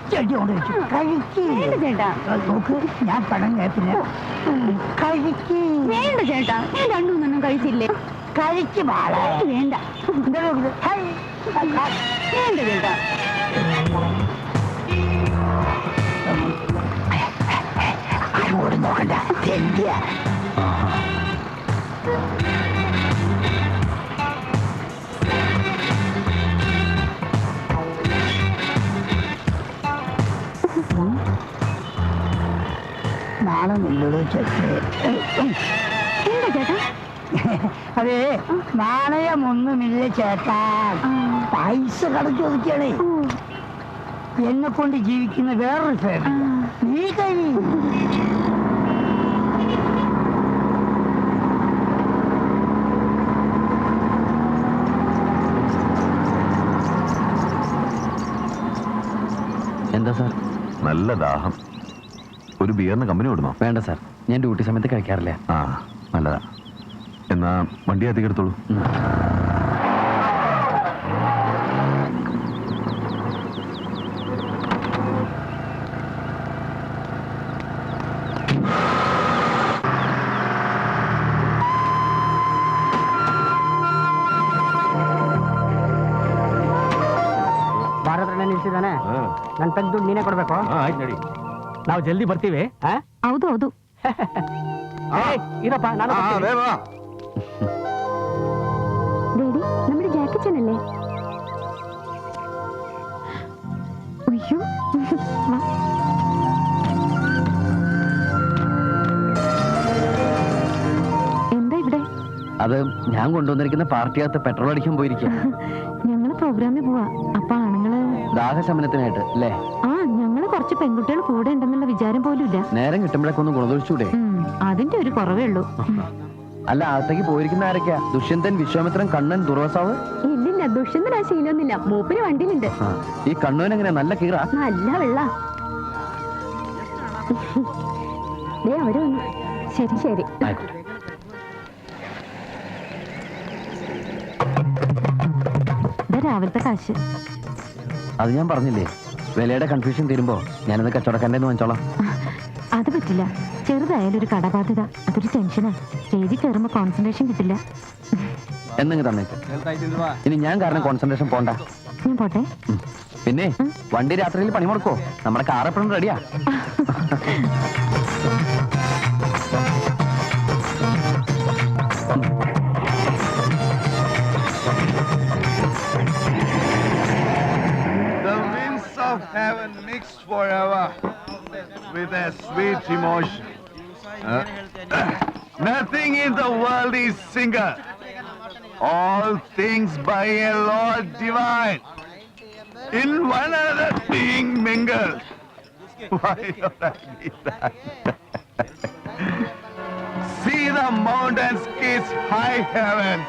ഒറ്റടി കൊണ്ട് വെച്ചു. കഴിക്ക് ചേട്ടാ. നോക്ക്, ഞാൻ പണം കേട്ടില്ല. കഴിക്ക്. വേണ്ട ചേട്ടാ, ഞാൻ രണ്ടു കഴിച്ചില്ലേ. കഴിക്ക് പാള. വേണ്ട. വേണ്ട ചേട്ടാ. അങ്ങോട്ട് നോക്കണ്ട. തെണ്ടിയ നാണമില്ലടോ ചേട്ടാ. അതെ, നാണയമൊന്നുമില്ല ചേട്ടാ. പൈസ കടച്ചു ഒതുക്കിയാണേ. എന്നെ കൊണ്ട് ജീവിക്കുന്ന വേറൊരു ഫാമിലി. നീ കഴി. എന്താ സാർ? നല്ല ദാഹം. ഒരു ബിയറിന് കമ്പനി വിടുന്നോ? വേണ്ട സാർ, ഞാൻ ഡ്യൂട്ടി സമയത്ത് കഴിക്കാറില്ല. ആ, നല്ലതാ. എന്നാ വണ്ടി അധികം എടുത്തോളൂ. ನನ್ ತಗ್ ದುಡ್ಡು ನೀನೇ ಕೊಡ್ಬೇಕು. ನಾವು ಜಲ್ದಿ ಬರ್ತೀವಿ. ಹೌದು ಹೌದು. ಇರಪ್ಪ, ನಾನು ഡേഡി, നമ്മുടെ ജാക്കച്ചനല്ലേ? അയ്യോ, എന്താ ഇവിടെ? അത് ഞാൻ കൊണ്ടുവന്നിരിക്കുന്ന പാർട്ടിയകത്ത് പെട്രോൾ അടിക്കാൻ പോയിരിക്കും. ഞങ്ങള് പ്രോഗ്രാമിൽ പോവാ. അപ്പൊ ആണുങ്ങള് ദാഹശമനത്തിനായിട്ട് അല്ലേ? ആ, ഞങ്ങള് കുറച്ച് പെൺകുട്ടികൾ കൂടെ ഉണ്ടെന്നുള്ള വിചാരം പോലും ഇല്ല. നേരം കിട്ടുമ്പോഴൊക്കെ ഒന്ന് ഗുണദോഷിച്ചൂടെ? അതിന്റെ ഒരു കുറവേ ഉള്ളൂ. അല്ല, അകത്തേക്ക് പോയിരിക്കുന്ന ആരൊക്കെയാ? ദുഷ്യന്തൻ, വിശ്വാമിത്രൻ, കണ്ണൻ, ദുർവസാവ്? ഇല്ലില്ല, ദുഷ്യന്തൻ ആ ശീലമൊന്നുമില്ല. മൂപ്പര് വണ്ടിയിലുണ്ട്. ഈ കണ്ണൂൻ എങ്ങനെയാ? നല്ല കീറ, നല്ല വെള്ള. അവര് വന്നു. ശരി ശരി. രാവിലത്തെ കാശ്. അത് ഞാൻ പറഞ്ഞില്ലേ, വിലയുടെ കൺഫ്യൂഷൻ തീരുമ്പോ ഞാനത് കച്ചവടക്കാരൻ്റെ വാങ്ങിച്ചോളാം. അത് പറ്റില്ല. ചെറുതായാലും ഒരു കടബാധ്യത, അതൊരു ടെൻഷനാ. സ്റ്റേജിൽ കയറുമ്പോ കോൺസെൻട്രേഷൻ കിട്ടില്ല. എന്നങ്ങ് തന്നേക്ക്. ഇനി ഞാൻ കാരണം കോൺസെൻട്രേഷൻ പോണ്ട. ഞാൻ പോട്ടെ. പിന്നെ വണ്ടി രാത്രിയിൽ പണി മുടക്കോ? നമ്മുടെ കാർ എപ്പോഴും റെഡിയാ. Of heaven mixed forever with a sweet emotion. Nothing in the world is single. All things by a Lord divine, in one another being mingled. Why don't I be that? See the mountains kiss high heaven,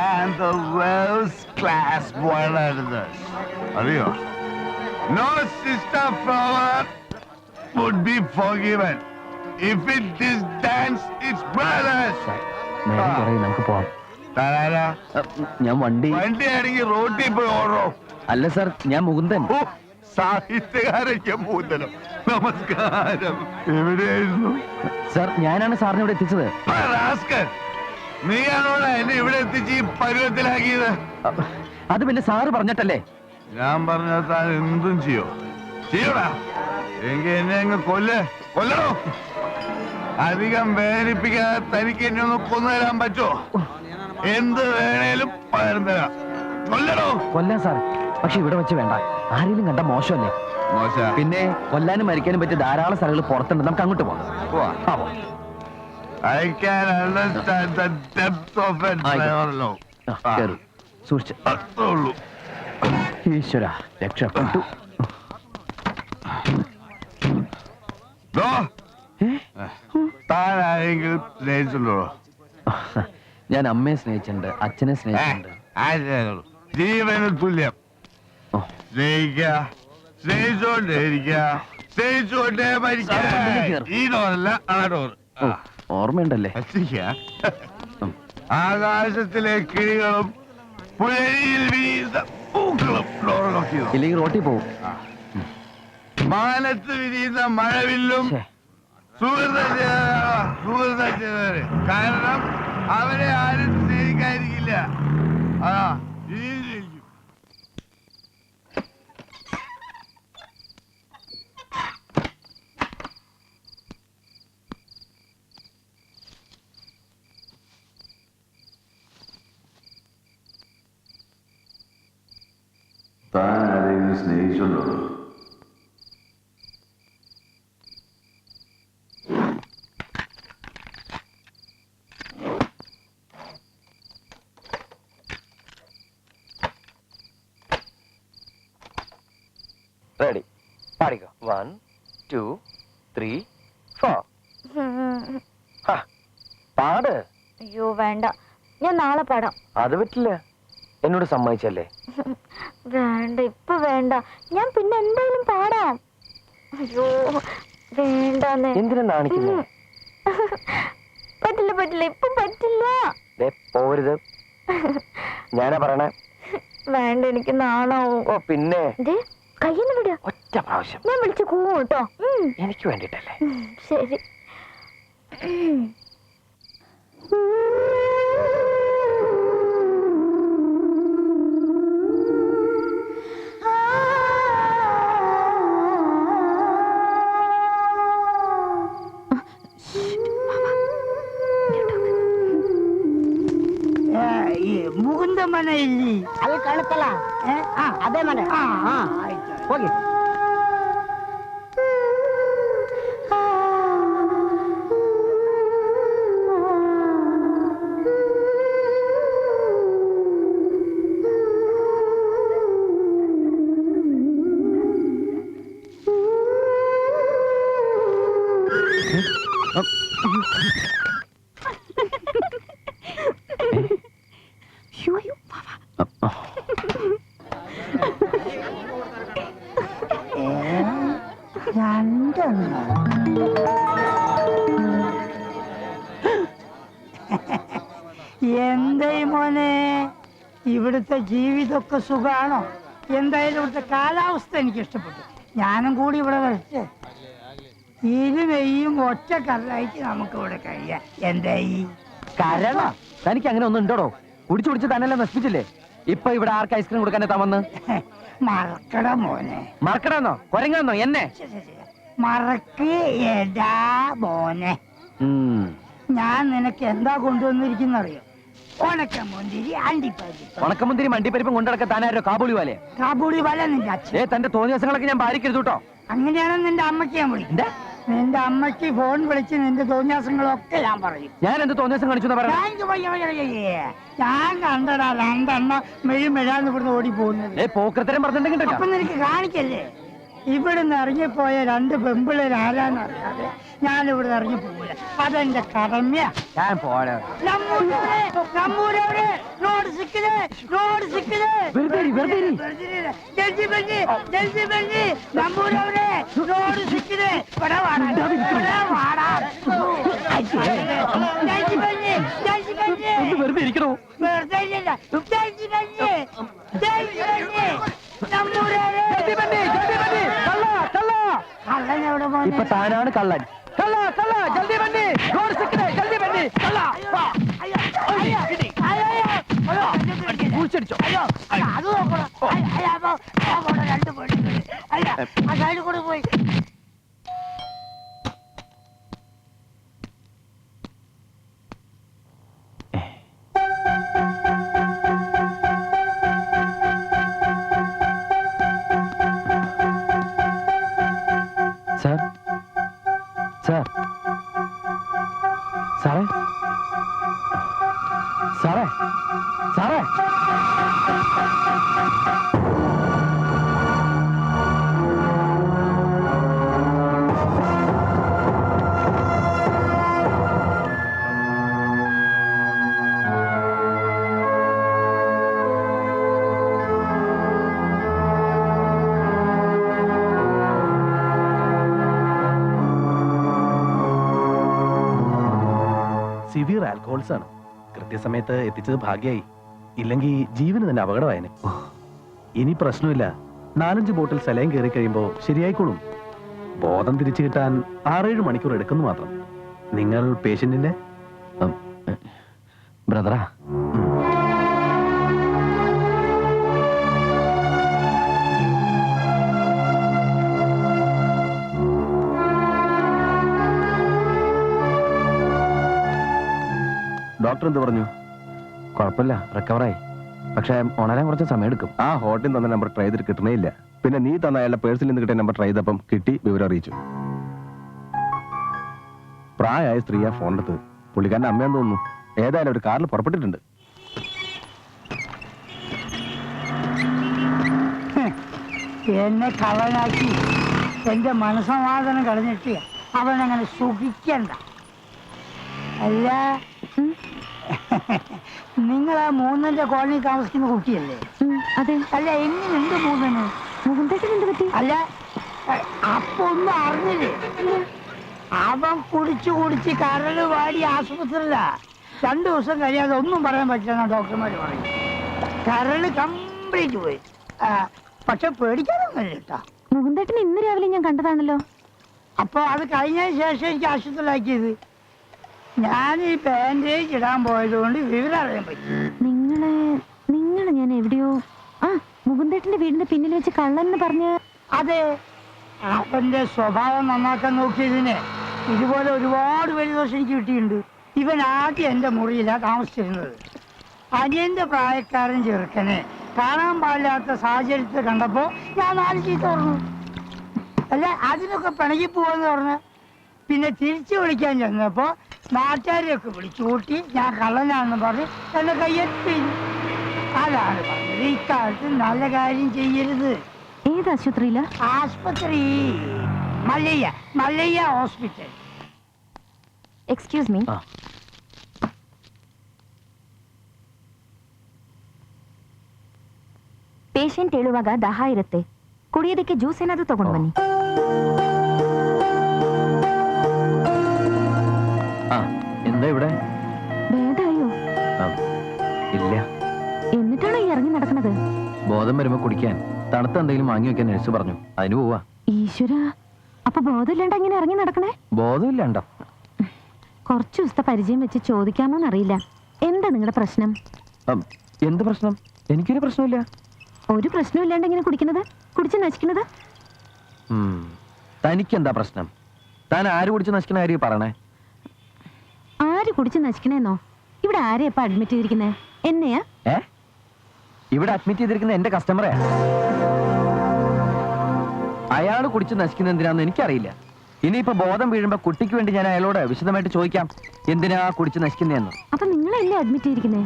and the waves clasp one another. Ariyo? No sister flower would be forgiven if it disdains its brothers. നമുക്ക് പോവാം. ഞാൻ വണ്ടി ആണെങ്കിൽ റോഡിൽ പോയി ഓടോ. അല്ല sir, ഞാൻ മുകുന്ദൻ. സാഹിത്യകാരയ്ക്ക് മുകുന്ദനും. നമസ്കാരം. എവിടെയായിരുന്നു സാർ? ഞാനാണ് സാറിനെ ഇവിടെ എത്തിച്ചത്. നീയാണോടാ എന്നെ ഇവിടെ എത്തിച്ച് ഈ പരുവത്തിലാക്കിയത്? അത് പിന്നെ സാറ് പറഞ്ഞിട്ടല്ലേ? ഞാൻ പറഞ്ഞാൽ താൻ എന്തും ചെയ്യൂടാ. എങ്കിൽ എന്നെ അങ്ങ് കൊല്ലണോ? അധികം വേദനിപ്പിക്കാതെ തനിക്ക് എന്നെ ഒന്ന് കൊന്നുതരാൻ പറ്റുമോ? എന്ത് വേണേലും പകരം തരാം. കൊല്ലണോ? കൊല്ലാൻ സാർ, പക്ഷെ ഇവിടെ വെച്ച് വേണ്ട. ആരെങ്കിലും കണ്ട മോശമല്ലേ? പിന്നെ കൊല്ലാനും മരിക്കാനും പറ്റിയ ധാരാളം സ്ഥലങ്ങൾ പുറത്തുണ്ട്. നമുക്ക് അങ്ങോട്ട് പോവാം. I can understand the depth of it. സൂക്ഷിച്ച്. അത്രയുള്ളൂ. ഈശ്വര, രക്ഷപ്പെട്ടു. താൻ ആരെങ്കിലും സ്നേഹിച്ചുണ്ടോ? ഞാൻ അമ്മയെ സ്നേഹിച്ചിട്ടുണ്ട്, അച്ഛനെ സ്നേഹിച്ചിട്ടുണ്ട്. ജീവന് തുല്യം. സ്നേഹിച്ചോണ്ടേ മരിക്കാം. ഈ ഡോറല്ല, ആ ഡോർ. ഓർമ്മയുണ്ടല്ലേ? ആകാശത്തിലെ കിളികളും പുഴയിൽ വീഴുന്ന പൂക്കളും ഡോർ ലോക്ക് ചെയ്തു. ഇല്ലെങ്കിൽ റോട്ടിൽ പോവും. മാനത്ത് വിരിയുന്ന മഴവില്ലും സുഹൃതം ചെയ്തവര്. കാരണം അവരെ ആരും സ്നേഹിക്കാതിരിക്കില്ല. ആ ഇനിയും താൻ ആരെയും സ്നേഹിച്ചുണ്ടോ? റെഡി പാടിക്കോ 1 2 3 4 പാട്. അയ്യോ വേണ്ട, ഞാൻ നാളെ പാടാം. അത് പറ്റില്ല, എന്നോട് സമ്മതിച്ചല്ലേ. വേണ്ട, ഇപ്പൊ വേണ്ട, ഞാൻ പിന്നെ എന്തായാലും പാടാം. അയ്യോ വേണ്ടെന്ന്. എന്തിനാ നാണിക്കുന്നേ? പറ്റില്ല പറ്റില്ല, ഇപ്പൊ പറ്റില്ല. പോരുത്, ഞാനാ പറയണേ. വേണ്ട, എനിക്ക് നാണാവും. ഓ പിന്നെ കയ്യൊന്നും വിടുക. ഒറ്റ പ്രാവശ്യം ഞാൻ വിളിച്ചു കൂവും കേട്ടോ. എനിക്ക് വേണ്ടിട്ടല്ലേ. ശരി. മുകുന്ദ മന ಇಲ್ಲಿ ಅಲ್ಲಿ ಕಾಣುತ್ತಲ್ಲ, ಅದೇ ಮನೆ. ಹೋಗಿ. എന്തായി മോനെ, ഇവിടുത്തെ ജീവിതമൊക്കെ സുഖാണോ? എന്തായാലും ഇവിടുത്തെ കാലാവസ്ഥ എനിക്ക് ഇഷ്ടപ്പെട്ടു. ഞാനും കൂടി ഇവിടെ വരച്ച് ഇരുവയും ഒറ്റ കല്ലായിട്ട് നമുക്ക് ഇവിടെ കഴിയാം. എന്തായി കരള? തനിക്ക് അങ്ങനെ ഒന്നും ഉണ്ടോടോ? കുടിച്ചു കുടിച്ച് തന്നെല്ലാം നശിപ്പിച്ചില്ലേ. ഇപ്പൊ ഇവിടെ ആർക്ക് ഐസ്ക്രീം കൊടുക്കാൻ എത്താമെന്ന്? മറക്കട മോനെ. മറക്കടാന്നോ കൊരങ്ങാന്നോ എന്നെ? മറക്ക് എടാ മോനെ. ഞാൻ നിനക്ക് എന്താ കൊണ്ടുവന്നിരിക്കുന്നറിയോ? ഉണക്കമുന്തിരി, അണ്ടിപ്പരിപ്പ്. ഉണക്കമുന്തിരി മണ്ടിപ്പരിപ്പും കൊണ്ടിടക്കാൻ താനാരോ കാബൂളി വാലേ? കാബൂളി വാല നിന്റെ അച്ഛൻ. തന്റെ തോന്നിയ ദിവസങ്ങളൊക്കെ ഞാൻ പാലിക്കരുത് കേട്ടോ. അങ്ങനെയാണെന്ന് നിന്റെ അമ്മയ്ക്ക് ഞാൻ വിളിക്കും. നിന്റെ അമ്മയ്ക്ക് ഫോൺ വിളിച്ച് നിന്റെ തോന്നിയാസങ്ങളൊക്കെ ഞാൻ പറയും. ഞാൻ എന്ത് തോന്നിയാസം കാണിച്ചു? ഞാൻ കണ്ടടാ രണ്ടെണ്ണം മെഴുമെഴാന്ന് ഇവിടുന്ന് ഓടി പോകുന്നത്. പോക്കരത്തരം പറഞ്ഞിട്ടുണ്ടെങ്കിൽ അപ്പൊ നിനക്ക് കാണിക്കല്ലേ? ഇവിടുന്ന് ഇറങ്ങിപ്പോയ രണ്ട് പെമ്പിള്ളേർ ആരാന്നറിയാതെ ഞാൻ ഇവിടുന്ന് ഇറങ്ങി പോകില്ല. അതെന്റെ കടമയാ. ഞാൻ പോരാ. വെറുതെ ഇരിക്കണോ? ഇപ്പൊ താനാണ് കള്ളൻ. കള്ള കള്ള ജൽദി ബന്നി, റോഡ് സിക്കിനെ ജൽദി ബന്നി. കള്ള പൂച്ചടിച്ചോ? അത് നോക്കണം. രണ്ട് പേടി കൂടെ പോയി. സാർ സാർ സാറേ സാറേ സാറേ സിവിയർ ആൽക്കഹോൾസ് ആണ്. കൃത്യസമയത്ത് എത്തിച്ചത് ഭാഗ്യമായി, ഇല്ലെങ്കിൽ ജീവന് തന്നെ അപകടമായേനെ. ഇനി പ്രശ്നമില്ല, 4-5 ബോട്ടിൽ സലൈൻ കയറി കഴിയുമ്പോൾ ശരിയായിക്കോളും. ബോധം തിരിച്ചു കിട്ടാൻ 6-7 മണിക്കൂർ എടുക്കുന്നു മാത്രം. നിങ്ങൾ പേഷ്യന്റിന്റെ ബ്രദറാ. ഡോക്ടർ എന്ത് പറഞ്ഞു? കുഴപ്പമില്ല, റിക്കവറായി. പക്ഷെ ഉണരാൻ കുറച്ച് സമയം എടുക്കും. ആ ഹോട്ടലിൽ തന്ന നമ്പർ ട്രൈ ചെയ്തിട്ട് കിട്ടണേ ഇല്ല. പിന്നെ നീ തന്ന അയാളുടെ പേഴ്സിൽ നിന്ന് കിട്ടിയ നമ്പർ ട്രൈ ചെയ്തപ്പം കിട്ടി, വിവരം അറിയിച്ചു. പ്രായമായ സ്ത്രീയാ ഫോണെടുത്ത്. പുള്ളിക്കാരൻ്റെ അമ്മയെന്ന് തോന്നുന്നു. ഏതായാലും ഒരു കാറിൽ പുറപ്പെട്ടിട്ടുണ്ട്. എന്നെ കള്ളനാക്കി എന്റെ മനസ്സമാധാനം കളഞ്ഞിട്ട് അവനങ്ങനെ സുഖിക്കണ്ട. അല്ല, നിങ്ങൾ ആ മൂന്നന്റെ കോളനി താമസിക്കുന്ന കുട്ടിയല്ലേ? അതെ. അല്ല, എങ്ങനെയുണ്ട് മൂന്നന്? മുകുന്ദേട്ടൻ എന്ത് പറ്റി? അല്ല, അപ്പൊ ഒന്നും അറിഞ്ഞില്ലേ? അവൻ കുടിച്ച് കരള് വാടി ആശുപത്രിയില. 2 ദിവസം കഴിയാതെ ഒന്നും പറയാൻ പറ്റില്ല ഡോക്ടർമാര് പറയും. കരള് കംപ്ലീറ്റ് പോയി. പക്ഷെ പേടിക്കാനൊന്നും കേട്ടാ. മുകുന്ദേട്ടൻ ഇന്ന് രാവിലെ ഞാൻ കണ്ടതാണല്ലോ. അപ്പൊ അത് കഴിഞ്ഞതിന് ശേഷം എനിക്ക് ആശുപത്രിയിലാക്കിയത്. ഞാൻ ഈ ബാൻഡേജ് ഇടാൻ പോയത് കൊണ്ട് വിവരം അറിയാൻ പറ്റി. നിങ്ങളെ ഞാൻ എവിടെയോ മുകുന്ദേട്ടന്റെ വീടിന്റെ പിന്നിൽ വെച്ച് കള്ളന്ന് പറഞ്ഞ്. അതെ, അവന്റെ സ്വഭാവം നന്നാക്കാൻ നോക്കിയതിന് ഇതുപോലെ ഒരുപാട് വലിയ ദോഷം എനിക്ക് കിട്ടിയിട്ടുണ്ട്. ഇവൻ ആദ്യം എന്റെ മുറിയിലാണ് താമസിച്ചിരുന്നത്. അനിയന്റെ പ്രായക്കാരൻ ചെറുക്കനെ കാണാൻ പാടില്ലാത്ത സാഹചര്യത്തിൽ കണ്ടപ്പോ ഞാൻ 4 ചീത്ത പറഞ്ഞു. അല്ല, അതിനൊക്കെ പിണങ്ങി പോവാന്ന് പറഞ്ഞ് പിന്നെ തിരിച്ചു വിളിക്കാൻ ചെന്നപ്പോ നാട്ടുകാരെയൊക്കെ വിളിച്ചു കൂട്ടി ഞാൻ കള്ളനാണെന്ന് പറഞ്ഞ് എന്നെ കയ്യെത്തി. അതാണ് പറഞ്ഞത്, ഇക്കാലത്ത് നല്ല കാര്യം ചെയ്യരുത്. ഏത് ആശുപത്രിയില? ആശുപത്രി Mallayya hospital. Excuse me. Patient ಹೇಳುವಾಗ ದಾಹ ಇರುತ್ತೆ, ಕುಡಿಯೋದಕ್ಕೆ ಜ್ಯೂಸ್ ಏನಾದರೂ ತಗೊಂಡು ಬನ್ನಿ. എന്താ ഇവിടെ? ഭേദായോ? ഇല്ല. എന്നിട്ടാണോ ഈ ഇറങ്ങി നടക്കുന്നത്? ബോധം വരുമ്പോ കുടിക്കാൻ തണുത്ത എന്തെങ്കിലും വാങ്ങി വെക്കാൻ നഴ്സ് പറഞ്ഞു, അതിന് പോവാ. ഈശ്വര, അപ്പൊ ബോധമില്ലാണ്ട് എങ്ങനെ ഇറങ്ങി നടക്കണേ? ബോധമില്ലാണ്ടോ? കുറച്ചു ദിവസത്തെ പരിചയം വെച്ച് ചോദിക്കാമോന്നറിയില്ല, എന്താ നിങ്ങളുടെ പ്രശ്നം? എന്ത് പ്രശ്നം? എനിക്കൊരു പ്രശ്നമില്ല. ഒരു പ്രശ്നം ഇല്ലാണ്ട് എങ്ങനെ കുടിക്കുന്നത്, കുടിച്ച് നശിക്കുന്നത്? തനിക്കെന്താ പ്രശ്നം? താൻ ആര് കുടിച്ച് നശിക്കണ കാര്യം പറയണേ? ആര് കുടിച്ച് നശിക്കണേന്നോ? ഇവിടെ ആരെയാ ഇപ്പൊ അഡ്മിറ്റ് ചെയ്തിരിക്കുന്നേ? എന്നെയാ? ഇവിടെ അഡ്മിറ്റ് ചെയ്തിരിക്കുന്ന എന്റെ കസ്റ്റമറെ. അയാള് കുടിച്ച് നശിക്കുന്ന എന്തിനാന്ന് എനിക്കറിയില്ല. ഇനിയിപ്പോ ബോധം വീഴുമ്പോ കുട്ടിക്ക് വേണ്ടി ഞാൻ അയാളോട് വിശദമായിട്ട് ചോദിക്കാം, എന്തിനാ കുടിച്ച് നശിക്കുന്നതെന്ന്. അപ്പൊ നിങ്ങളല്ലേ അഡ്മിറ്റ് ചെയ്തിരിക്കുന്നേ?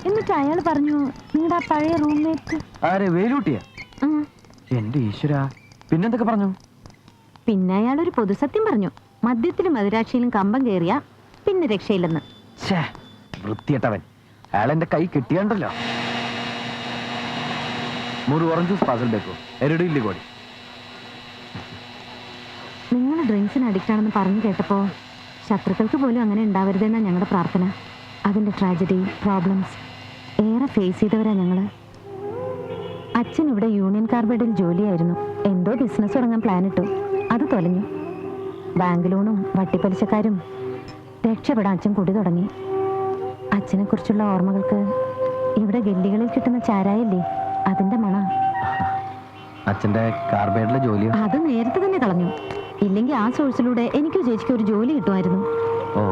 എന്നിട്ട് അയാൾ പറഞ്ഞു നിങ്ങളുടെ ആ പഴയ റൂംമേറ്റ്. ആരെ? വേലൂട്ടിയാ? എന്റെ ഈശ്വര, പിന്നെന്തൊക്കെ പറഞ്ഞു? പിന്നെ അയാളൊരു പൊതുസത്യം പറഞ്ഞു, മദ്യത്തിലും മദിരാക്ഷിയിലും കമ്പം കയറിയ പിന്നെ രക്ഷയില്ലെന്ന്. വൃത്തിയട്ടവൻ. അയാൾ എന്റെ കൈ കിട്ടിയണ്ടല്ലോ. 3 ഓറഞ്ച് ജ്യൂസ് പാർസൽ ബേക്കോ, 2 ഇഡ്ഡലി കൂടി. നിങ്ങൾ ഡ്രിങ്ക്സിന് അഡിക്റ്റ് ആണെന്ന് പറഞ്ഞു കേട്ടപ്പോ ശത്രുക്കൾക്ക് പോലും അങ്ങനെ ഉണ്ടാവരുതെന്നാണ് ഞങ്ങളുടെ പ്രാർത്ഥന. അതിന്റെ ട്രാജഡി, പ്രോബ്ലംസ് ഏറെ ഫേസ് ചെയ്തവരാ ഞങ്ങള്. അച്ഛൻ ഇവിടെ യൂണിയൻ കാർബൈഡിൽ ജോലിയായിരുന്നു. എന്തോ ബിസിനസ് തുടങ്ങാൻ പ്ലാൻ ഇട്ടു, അത് തൊലഞ്ഞു. ബാങ്ക് ലോണും വട്ടിപ്പലിശക്കാരും. രക്ഷപ്പെടാൻ അച്ഛൻ കുടി തുടങ്ങി. അച്ഛനെ കുറിച്ചുള്ള ഓർമ്മകൾക്ക് ഇവിടെ ഗല്ലികളിൽ കിട്ടുന്ന ചാരായല്ലേ, അതിന്റെ മണ. അച്ഛന്റെ കാർബൈഡിലെ ജോലിയോ? അത് നേരത്തെ തന്നെ കളഞ്ഞു. ഇല്ലെങ്കിൽ ആ സോഴ്സിലൂടെ എനിക്കും ചേച്ചിക്ക് ഒരു ജോലി കിട്ടുമായിരുന്നു. ഓ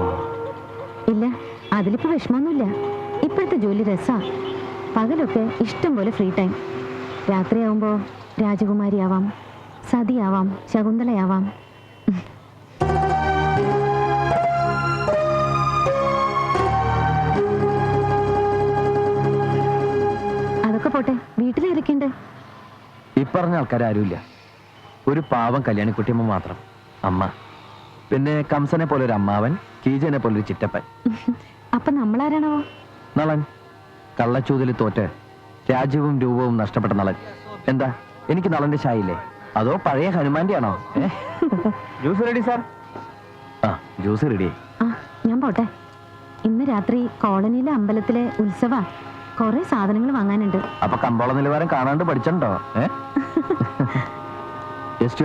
ഇല്ല, അതിലിപ്പോ വിഷമമൊന്നുമില്ല. ഇപ്പോഴത്തെ ജോലി രസാ. പകലൊക്കെ ഇഷ്ടം പോലെ ഫ്രീ ടൈം. രാത്രിയാവുമ്പോ രാജകുമാരിയാവാം, സതിയാവാം, ശകുന്തളയാവാം. അതൊക്കെ പോട്ടെ, വീട്ടിലിരിക്കണ്ടേ? ഈ പറഞ്ഞ ആൾക്കാരാരുമില്ല. ഒരു പാവം കല്യാണിക്കുട്ടിയമ്മ മാത്രം, അമ്മ. പിന്നെ കംസനെ പോലെ ഒരു അമ്മാവൻ, കീജനെ പോലെ ഒരു ചിറ്റപ്പൻ. അപ്പൊ നമ്മളാരാണോ? നളൻ. കള്ളച്ചൂതിൽ തോറ്റ് രാജ്യവും രൂപവും നഷ്ടപ്പെട്ട നളൻ. എന്താ, എനിക്ക് നളന്റെ ഷായില്ലേ? അതോ പഴയ ഹനുമാന്റെ ആണോ? Juice ready sir. Juice ready. ഞാൻ പോട്ടെ. ഇന്ന് രാത്രി കോളനിയിലെ അമ്പലത്തിലെ ഉത്സവ. കുറെ സാധനങ്ങൾ വാങ്ങാനുണ്ട്. അപ്പൊ കമ്പോള നിലവാരം കാണാണ്ട് പഠിച്ചിട്ടുണ്ടോ? ജസ്റ്റ്